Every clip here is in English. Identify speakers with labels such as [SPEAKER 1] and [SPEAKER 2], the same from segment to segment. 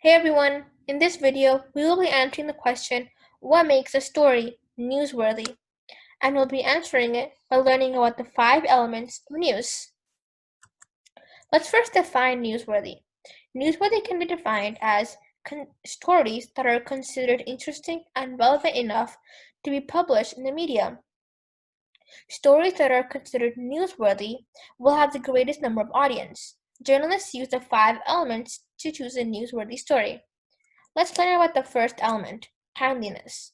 [SPEAKER 1] Hey everyone, in this video we will be answering the question, what makes a story newsworthy? And we'll be answering it by learning about the 5 elements of news. Let's first define newsworthy. Newsworthy can be defined as stories that are considered interesting and relevant enough to be published in the media. Stories that are considered newsworthy will have the greatest number of audience. Journalists use the 5 elements to choose a newsworthy story. Let's learn about the first element, timeliness.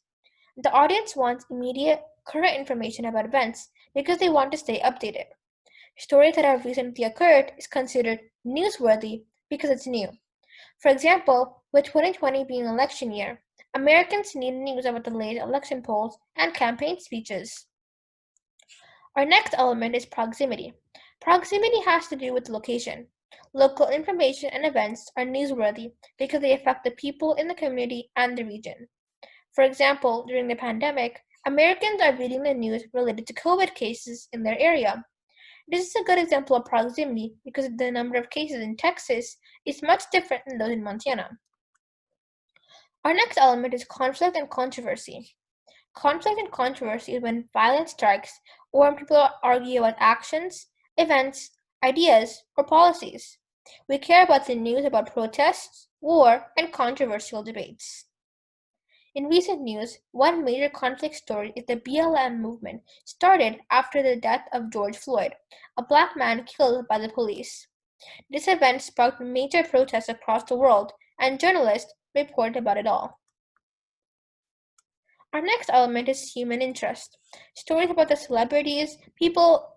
[SPEAKER 1] The audience wants immediate, current information about events because they want to stay updated. Stories that have recently occurred is considered newsworthy because it's new. For example, with 2020 being an election year, Americans need news about the latest election polls and campaign speeches. Our next element is proximity. Proximity has to do with location. Local information and events are newsworthy because they affect the people in the community and the region. For example, during the pandemic, Americans are reading the news related to COVID cases in their area. This is a good example of proximity because the number of cases in Texas is much different than those in Montana. Our next element is conflict and controversy. Conflict and controversy is when violence strikes or when people argue about actions, events, ideas, or policies. We care about the news about protests, war, and controversial debates. In recent news, one major conflict story is the BLM movement, started after the death of George Floyd, a black man killed by the police. This event sparked major protests across the world, and journalists reported about it all. Our next element is human interest. Stories about the celebrities, people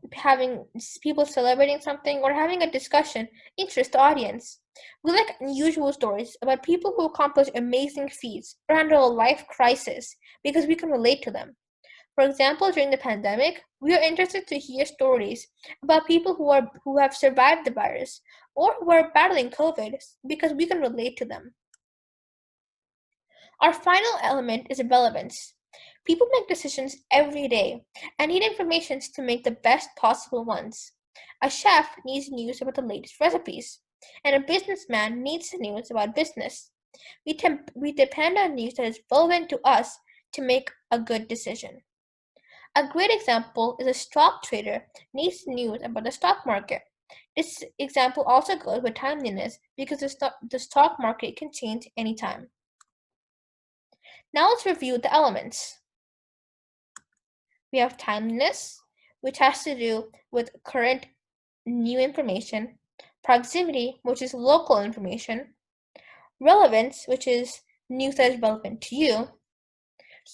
[SPEAKER 1] celebrating something or having a discussion interest the audience. We like unusual stories about people who accomplish amazing feats or handle a life crisis because we can relate to them. For example, during the pandemic, we are interested to hear stories about people who have survived the virus or who are battling COVID because we can relate to them. Our final element is relevance. People make decisions every day and need information to make the best possible ones. A chef needs news about the latest recipes, and a businessman needs news about business. We depend on news that is relevant to us to make a good decision. A great example is a stock trader needs news about the stock market. This example also goes with timeliness because the stock market can change anytime. Now let's review the elements. We have timeliness, which has to do with current new information, proximity, which is local information, relevance, which is news that is relevant to you,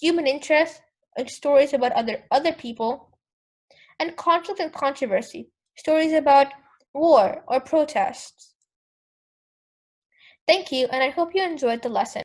[SPEAKER 1] human interest, stories about other people, and conflict and controversy, stories about war or protests. Thank you, and I hope you enjoyed the lesson.